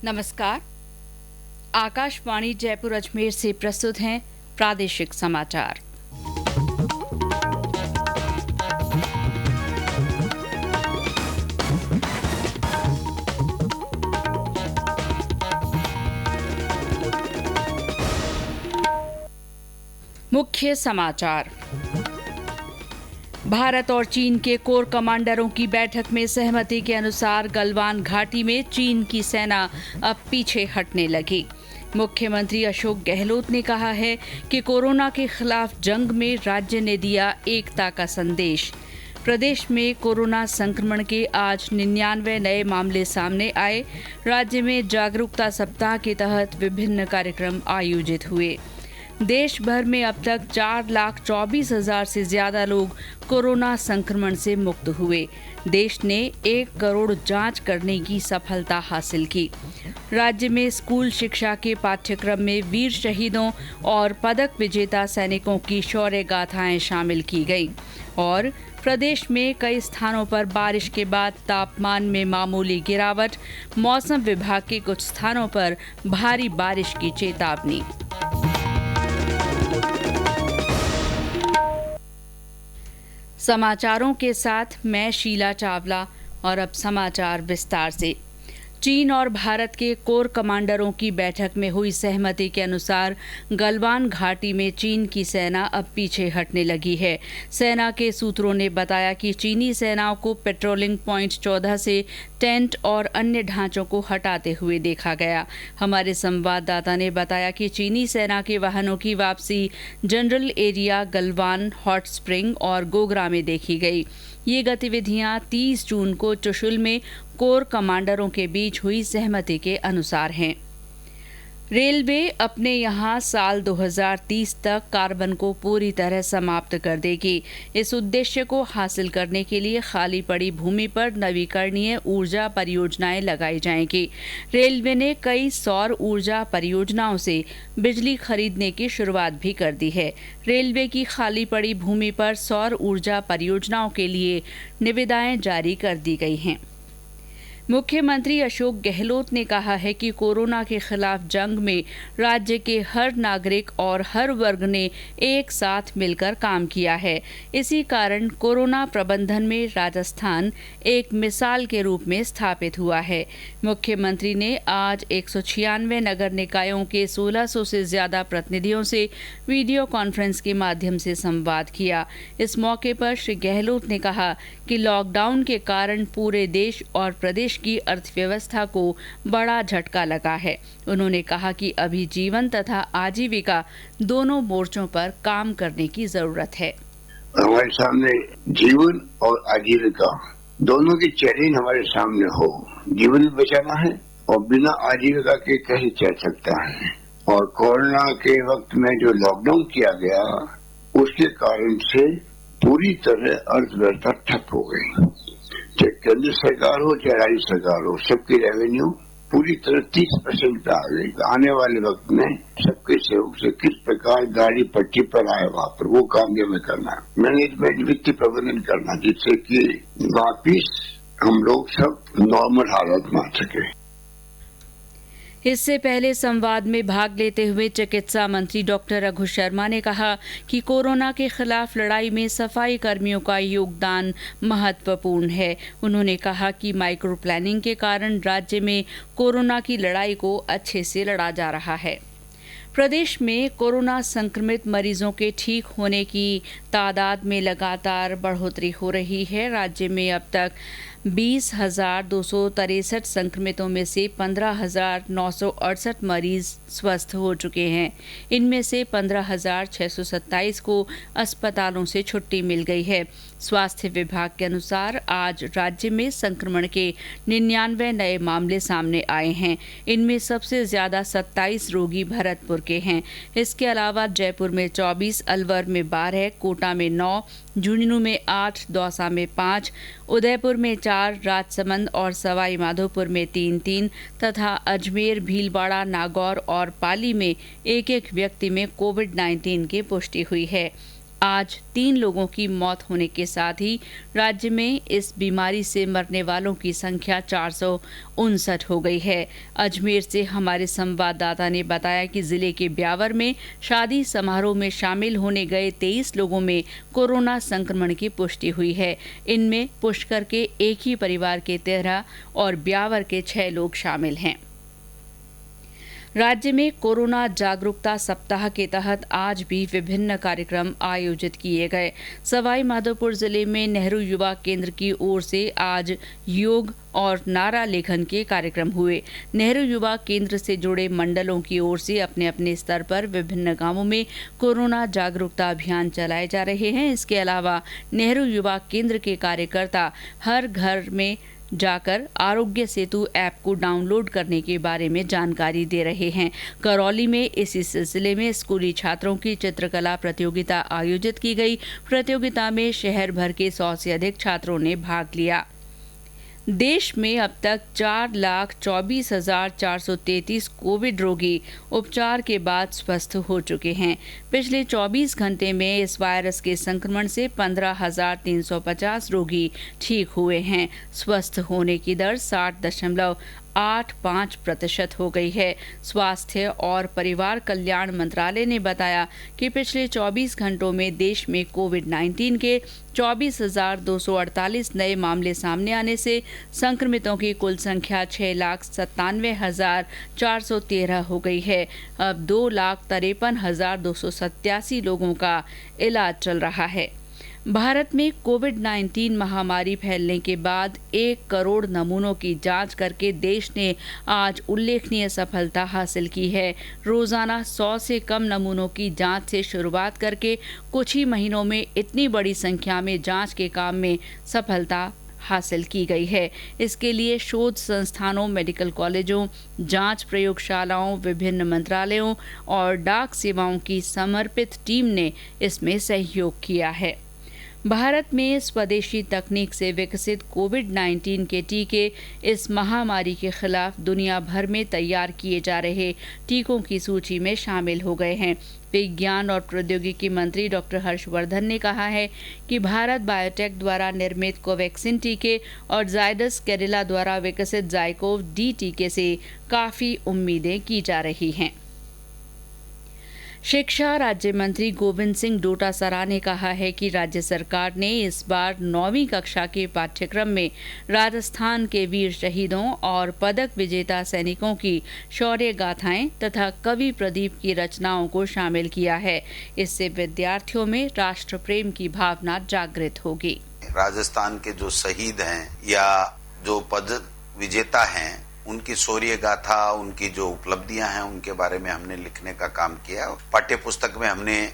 नमस्कार। आकाशवाणी जयपुर अजमेर से प्रस्तुत हैं प्रादेशिक समाचार। मुख्य समाचार। भारत और चीन के कोर कमांडरों की बैठक में सहमति के अनुसार गलवान घाटी में चीन की सेना अब पीछे हटने लगी। मुख्यमंत्री अशोक गहलोत ने कहा है कि कोरोना के खिलाफ जंग में राज्य ने दिया एकता का संदेश। प्रदेश में कोरोना संक्रमण के आज 99 नए मामले सामने आए। राज्य में जागरूकता सप्ताह के तहत विभिन्न कार्यक्रम आयोजित हुए। देश भर में अब तक 4,24,000 से ज्यादा लोग कोरोना संक्रमण से मुक्त हुए। देश ने 1 करोड़ जांच करने की सफलता हासिल की। राज्य में स्कूल शिक्षा के पाठ्यक्रम में वीर शहीदों और पदक विजेता सैनिकों की शौर्य गाथाएं शामिल की गई। और प्रदेश में कई स्थानों पर बारिश के बाद तापमान में मामूली गिरावट। मौसम विभाग के कुछ स्थानों पर भारी बारिश की चेतावनी। समाचारों के साथ मैं शीला चावला और अब समाचार विस्तार से। चीन और भारत के कोर कमांडरों की बैठक में हुई सहमति के अनुसार गलवान घाटी में चीन की सेना अब पीछे हटने लगी है। सेना के सूत्रों ने बताया कि चीनी सेनाओं को पेट्रोलिंग पॉइंट 14 से टेंट और अन्य ढांचों को हटाते हुए देखा गया। हमारे संवाददाता ने बताया कि चीनी सेना के वाहनों की वापसी general area, Galwan, hot spring और गोगरा में देखी गई। ये गतिविधियां 30 जून को चुशुल में कोर कमांडरों के बीच हुई सहमति के अनुसार हैं। रेलवे अपने यहाँ साल 2030 तक कार्बन को पूरी तरह समाप्त कर देगी। इस उद्देश्य को हासिल करने के लिए खाली पड़ी भूमि पर नवीकरणीय ऊर्जा परियोजनाएं लगाई जाएंगी। रेलवे ने कई सौर ऊर्जा परियोजनाओं से बिजली खरीदने की शुरुआत भी कर दी है। रेलवे की खाली पड़ी भूमि पर सौर ऊर्जा परियोजनाओं के लिए निविदाएं जारी कर दी गई हैं। मुख्यमंत्री अशोक गहलोत ने कहा है कि कोरोना के खिलाफ जंग में राज्य के हर नागरिक और हर वर्ग ने एक साथ मिलकर काम किया है। इसी कारण कोरोना प्रबंधन में राजस्थान एक मिसाल के रूप में स्थापित हुआ है। मुख्यमंत्री ने आज 196 नगर निकायों के 1600 से ज्यादा प्रतिनिधियों से वीडियो कॉन्फ्रेंस के माध्यम से संवाद किया। इस मौके पर श्री गहलोत ने कहा कि लॉकडाउन के कारण पूरे देश और प्रदेश की अर्थव्यवस्था को बड़ा झटका लगा है। उन्होंने कहा कि अभी जीवन तथा आजीविका दोनों मोर्चों पर काम करने की जरूरत है। हमारे सामने जीवन और आजीविका दोनों की चैलेंज हमारे सामने हो। जीवन भी बचाना है और बिना आजीविका के कैसे चल सकता है। और कोरोना के वक्त में जो लॉकडाउन किया गया उसके कारण से पूरी तरह अर्थव्यवस्था ठप हो गई। चाहे केंद्र सरकार हो चाहे राज्य सरकार हो, सबकी रेवेन्यू पूरी तरह 30% पे आ गई। आने वाले वक्त में सबके सहयोग से किस प्रकार गाड़ी पट्टी पर आए वहाँ पर वो काम भी हमें करना है। मैनेजमेंट, वित्तीय प्रबंधन करना, जिससे कि वापिस हम लोग सब नॉर्मल हालत में आ सके। इससे पहले संवाद में भाग लेते हुए चिकित्सा मंत्री डॉक्टर रघु शर्मा ने कहा कि कोरोना के खिलाफ लड़ाई में सफाई कर्मियों का योगदान महत्वपूर्ण है। उन्होंने कहा कि माइक्रो प्लानिंग के कारण राज्य में कोरोना की लड़ाई को अच्छे से लड़ा जा रहा है। प्रदेश में कोरोना संक्रमित मरीजों के ठीक होने की तादाद में लगातार बढ़ोतरी हो रही है। राज्य में अब तक 20,263 संक्रमितों में से 15,968 मरीज स्वस्थ हो चुके हैं। इनमें से 15,627 को अस्पतालों से छुट्टी मिल गई है। स्वास्थ्य विभाग के अनुसार आज राज्य में संक्रमण के 99 नए मामले सामने आए हैं। इनमें सबसे ज्यादा 27 रोगी भरतपुर के हैं। इसके अलावा जयपुर में 24, अलवर में 12, कोटा में 9, झुंझुनू में 8, दौसा में 5, उदयपुर में 4, राजसमंद और सवाई माधोपुर में 3-3 तथा अजमेर, भीलवाड़ा, नागौर और पाली में एक व्यक्ति में कोविड-19 की पुष्टि हुई है। आज 3 लोगों की मौत होने के साथ ही राज्य में इस बीमारी से मरने वालों की संख्या 459 हो गई है। अजमेर से हमारे संवाददाता ने बताया कि जिले के ब्यावर में शादी समारोह में शामिल होने गए 23 लोगों में कोरोना संक्रमण की पुष्टि हुई है। इनमें पुष्कर के एक ही परिवार के 13 और ब्यावर के 6 लोग शामिल हैं। राज्य में कोरोना जागरूकता सप्ताह के तहत आज भी विभिन्न कार्यक्रम आयोजित किए गए। सवाई माधोपुर जिले में नेहरू युवा केंद्र की ओर से आज योग और नारा लेखन के कार्यक्रम हुए। नेहरू युवा केंद्र से जुड़े मंडलों की ओर से अपने अपने स्तर पर विभिन्न गांवों में कोरोना जागरूकता अभियान चलाए जा रहे हैं। इसके अलावा नेहरू युवा केंद्र के कार्यकर्ता हर घर में जाकर आरोग्य सेतु ऐप को डाउनलोड करने के बारे में जानकारी दे रहे हैं। करौली में इसी सिलसिले में स्कूली छात्रों की चित्रकला प्रतियोगिता आयोजित की गई। प्रतियोगिता में शहर भर के 100 से अधिक छात्रों ने भाग लिया। देश में अब तक 4,24,433 कोविड रोगी उपचार के बाद स्वस्थ हो चुके हैं। पिछले 24 घंटे में इस वायरस के संक्रमण से 15,350 रोगी ठीक हुए हैं। स्वस्थ होने की दर 60.85% हो गई है। स्वास्थ्य और परिवार कल्याण मंत्रालय ने बताया कि पिछले 24 घंटों में देश में कोविड-19 के 24,248 नए मामले सामने आने से संक्रमितों की कुल संख्या 6,97,413 हो गई है। अब 2,53,287 लोगों का इलाज चल रहा है। भारत में कोविड-19 महामारी फैलने के बाद 1 करोड़ नमूनों की जांच करके देश ने आज उल्लेखनीय सफलता हासिल की है। रोजाना 100 से कम नमूनों की जांच से शुरुआत करके कुछ ही महीनों में इतनी बड़ी संख्या में जांच के काम में सफलता हासिल की गई है। इसके लिए शोध संस्थानों, मेडिकल कॉलेजों, जांच प्रयोगशालाओं, विभिन्न मंत्रालयों और डाक सेवाओं की समर्पित टीम ने इसमें सहयोग किया है। भारत में स्वदेशी तकनीक से विकसित कोविड-19 के टीके इस महामारी के खिलाफ दुनिया भर में तैयार किए जा रहे टीकों की सूची में शामिल हो गए हैं। विज्ञान और प्रौद्योगिकी मंत्री डॉक्टर हर्षवर्धन ने कहा है कि भारत बायोटेक द्वारा निर्मित कोवैक्सीन टीके और जायडस कैडिला द्वारा विकसित जाइकोव डी टीके से काफी उम्मीदें की जा रही हैं। शिक्षा राज्य मंत्री गोविंद सिंह डोटासरा ने कहा है कि राज्य सरकार ने इस बार 9वीं कक्षा के पाठ्यक्रम में राजस्थान के वीर शहीदों और पदक विजेता सैनिकों की शौर्य गाथाएं तथा कवि प्रदीप की रचनाओं को शामिल किया है। इससे विद्यार्थियों में राष्ट्र प्रेम की भावना जागृत होगी। राजस्थान के जो शहीद हैं या जो पदक विजेता हैं, उनकी शौर्य गाथा, उनकी जो उपलब्धियां हैं, उनके बारे में हमने लिखने का काम किया। पाठ्य पुस्तक में हमने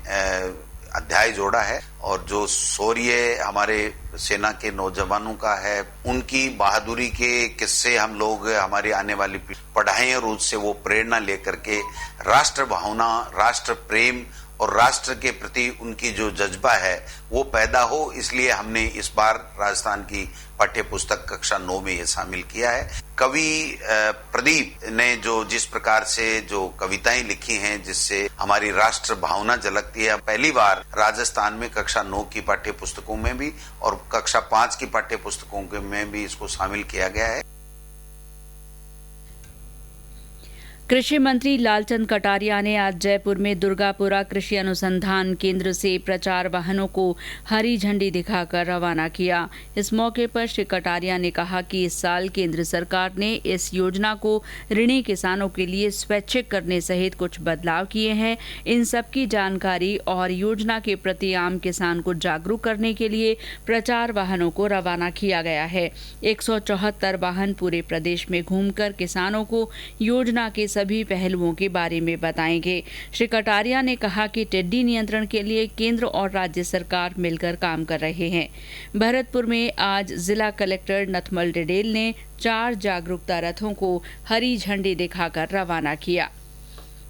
अध्याय जोड़ा है और जो शौर्य हमारे सेना के नौजवानों का है, उनकी बहादुरी के किस्से हम लोग हमारी आने वाली पढ़ाएं और उससे वो प्रेरणा लेकर के राष्ट्र भावना, राष्ट्र प्रेम और राष्ट्र के प्रति उनकी जो जज्बा है वो पैदा हो, इसलिए हमने इस बार राजस्थान की पाठ्य पुस्तक कक्षा 9 में ये शामिल किया है। कवि प्रदीप ने जो जिस प्रकार से जो कविताएं लिखी हैं, जिससे हमारी राष्ट्र भावना झलकती है, पहली बार राजस्थान में कक्षा 9 की पाठ्य पुस्तकों में भी और कक्षा 5 की पाठ्य पुस्तकों में भी इसको शामिल किया गया है। कृषि मंत्री लालचंद कटारिया ने आज जयपुर में दुर्गापुरा कृषि अनुसंधान केंद्र से प्रचार वाहनों को हरी झंडी दिखाकर रवाना किया। इस मौके पर श्री कटारिया ने कहा कि इस साल केंद्र सरकार ने इस योजना को ऋणी किसानों के लिए स्वैच्छिक करने सहित कुछ बदलाव किए हैं। इन सब की जानकारी और योजना के प्रति आम किसान को जागरूक करने के लिए प्रचार वाहनों को रवाना किया गया है। 174 वाहन पूरे प्रदेश में घूमकर किसानों को योजना के सभी पहलुओं के बारे में बताएंगे। श्री कटारिया ने कहा कि टिड्डी नियंत्रण के लिए केंद्र और राज्य सरकार मिलकर काम कर रहे हैं। भरतपुर में आज जिला कलेक्टर नथमल डिडेल ने 4 जागरूकता रथों को हरी झंडी दिखाकर रवाना किया।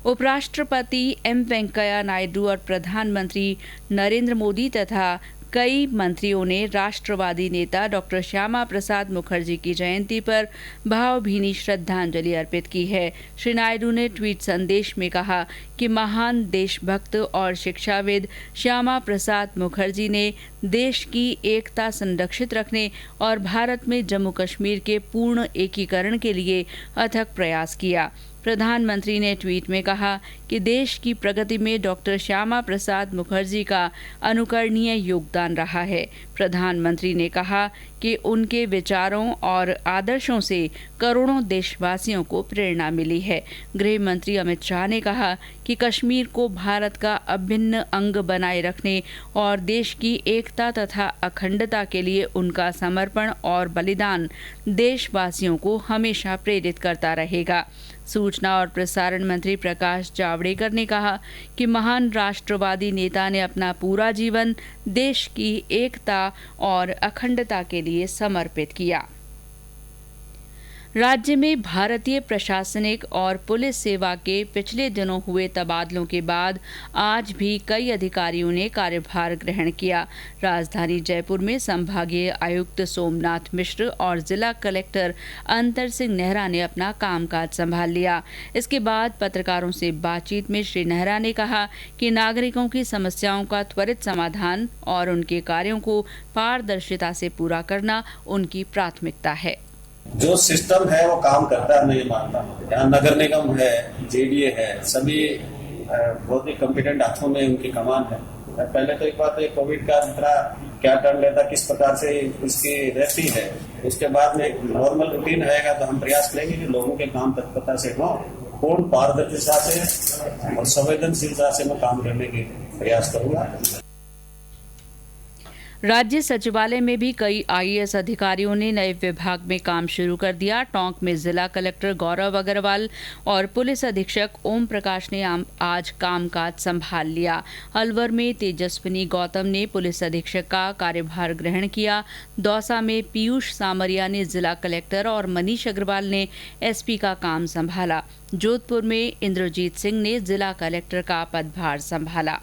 उपराष्ट्रपति एम वेंकैया नायडू और प्रधानमंत्री नरेंद्र मोदी तथा कई मंत्रियों ने राष्ट्रवादी नेता डॉक्टर श्यामा प्रसाद मुखर्जी की जयंती पर भावभीनी श्रद्धांजलि अर्पित की है। श्री नायडू ने ट्वीट संदेश में कहा कि महान देशभक्त और शिक्षाविद श्यामा प्रसाद मुखर्जी ने देश की एकता संरक्षित रखने और भारत में जम्मू कश्मीर के पूर्ण एकीकरण के लिए अथक प्रयास किया। प्रधानमंत्री ने ट्वीट में कहा कि देश की प्रगति में डॉक्टर श्यामा प्रसाद मुखर्जी का अनुकरणीय योगदान रहा है। प्रधानमंत्री ने कहा कि उनके विचारों और आदर्शों से करोड़ों देशवासियों को प्रेरणा मिली है। गृह मंत्री अमित शाह ने कहा कि कश्मीर को भारत का अभिन्न अंग बनाए रखने और देश की एकता तथा अखंडता के लिए उनका समर्पण और बलिदान देशवासियों को हमेशा प्रेरित करता रहेगा। सूचना और प्रसारण मंत्री प्रकाश जावड़ेकर ने कहा कि महान राष्ट्रवादी नेता ने अपना पूरा जीवन देश की एकता और अखंडता के लिए समर्पित किया। राज्य में भारतीय प्रशासनिक और पुलिस सेवा के पिछले दिनों हुए तबादलों के बाद आज भी कई अधिकारियों ने कार्यभार ग्रहण किया। राजधानी जयपुर में संभागीय आयुक्त सोमनाथ मिश्र और जिला कलेक्टर अंतर सिंह नेहरा ने अपना कामकाज संभाल लिया। इसके बाद पत्रकारों से बातचीत में श्री नेहरा ने कहा कि नागरिकों की समस्याओं का त्वरित समाधान और उनके कार्यों को पारदर्शिता से पूरा करना उनकी प्राथमिकता है। जो सिस्टम है वो काम करता है, मैं ये मानता हूँ। यहाँ नगर निगम है, जेडीए है, सभी बहुत ही कॉम्पिटेंट हाथों में उनकी कमान है। पहले तो एक बात है, कोविड का खतरा क्या टर्न लेता, किस प्रकार से इसकी रहती है, उसके बाद में नॉर्मल रूटीन रहेगा तो हम प्रयास करेंगे कि लोगों के काम तत्परता से हो, पूर्ण पारदर्शिता से और संवेदनशीलता से मैं काम करने की प्रयास करूंगा। राज्य सचिवालय में भी कई आईएएस अधिकारियों ने नए विभाग में काम शुरू कर दिया। टोंक में जिला कलेक्टर गौरव अग्रवाल और पुलिस अधीक्षक ओम प्रकाश ने आज कामकाज संभाल लिया। अलवर में तेजस्विनी गौतम ने पुलिस अधीक्षक का कार्यभार ग्रहण किया। दौसा में पीयूष सामरिया ने जिला कलेक्टर और मनीष अग्रवाल ने एसपी का काम संभाला। जोधपुर में इंद्रजीत सिंह ने जिला कलेक्टर का पदभार संभाला।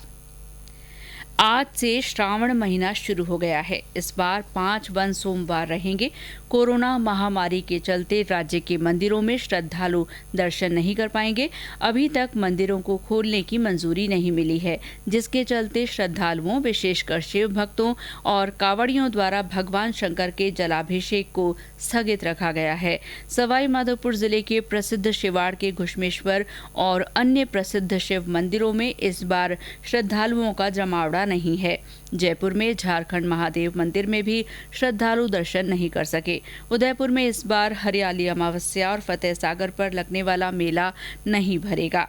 आज से श्रावण महीना शुरू हो गया है। इस बार 5 वन सोमवार रहेंगे। कोरोना महामारी के चलते राज्य के मंदिरों में श्रद्धालु दर्शन नहीं कर पाएंगे। अभी तक मंदिरों को खोलने की मंजूरी नहीं मिली है, जिसके चलते श्रद्धालुओं विशेषकर शिव भक्तों और कांवड़ियों द्वारा भगवान शंकर के जलाभिषेक को स्थगित रखा गया है। सवाई माधोपुर जिले के प्रसिद्ध शिवाड़ के घुश्मेश्वर और अन्य प्रसिद्ध शिव मंदिरों में इस बार श्रद्धालुओं का जमावड़ा नहीं है। जयपुर में झारखंड महादेव मंदिर में भी श्रद्धालु दर्शन नहीं कर सके। उदयपुर में इस बार हरियाली अमावस्या और फतेह सागर पर लगने वाला मेला नहीं भरेगा।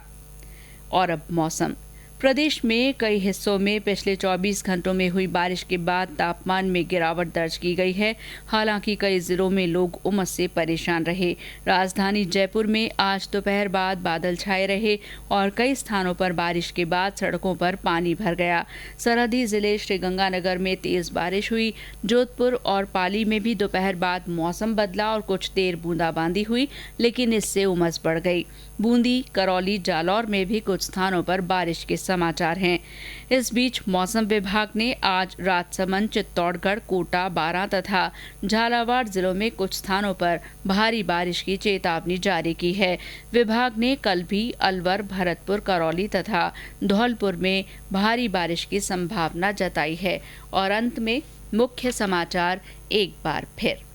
और अब मौसम। प्रदेश में कई हिस्सों में पिछले 24 घंटों में हुई बारिश के बाद तापमान में गिरावट दर्ज की गई है। हालांकि कई जिलों में लोग उमस से परेशान रहे। राजधानी जयपुर में आज दोपहर बाद बादल छाए रहे और कई स्थानों पर बारिश के बाद सड़कों पर पानी भर गया। सरहदी जिले श्रीगंगानगर में तेज बारिश हुई। जोधपुर और पाली में भी दोपहर बाद मौसम बदला और कुछ देर बूंदाबांदी हुई, लेकिन इससे उमस बढ़ गई। बूंदी, करौली, जालौर में भी कुछ स्थानों पर बारिश के समाचार हैं। इस बीच मौसम विभाग ने आज राजसमंद, चित्तौड़गढ़, कोटा, बारां तथा झालावाड़ जिलों में कुछ स्थानों पर भारी बारिश की चेतावनी जारी की है। विभाग ने कल भी अलवर, भरतपुर, करौली तथा धौलपुर में भारी बारिश की संभावना जताई है। और अंत में मुख्य समाचार एक बार फिर।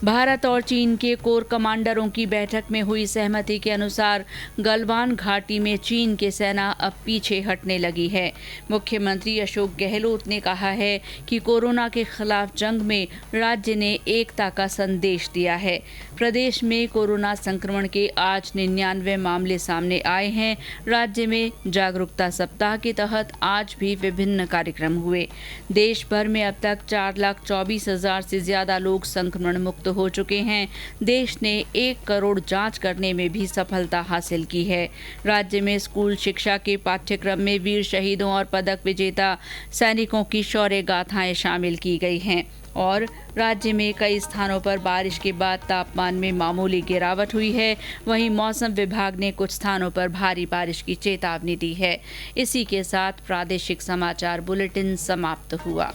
भारत और चीन के कोर कमांडरों की बैठक में हुई सहमति के अनुसार गलवान घाटी में चीन की सेना अब पीछे हटने लगी है। मुख्यमंत्री अशोक गहलोत ने कहा है कि कोरोना के खिलाफ जंग में राज्य ने एकता का संदेश दिया है। प्रदेश में कोरोना संक्रमण के आज 99 मामले सामने आए हैं। राज्य में जागरूकता सप्ताह के तहत आज भी विभिन्न कार्यक्रम हुए। देश भर में अब तक 4,24,000 से ज्यादा लोग संक्रमण मुक्त हो चुके हैं, देश ने 1 करोड़ जांच करने में भी सफलता हासिल की है। राज्य में स्कूल शिक्षा के पाठ्यक्रम में वीर शहीदों और पदक विजेता सैनिकों की शौर्य गाथाएं शामिल की गई हैं और राज्य में कई स्थानों पर बारिश के बाद तापमान में मामूली गिरावट हुई है। वहीं मौसम विभाग ने कुछ स्थानों पर भारी बारिश की चेतावनी दी है। इसी के साथ प्रादेशिक समाचार बुलेटिन समाप्त हुआ।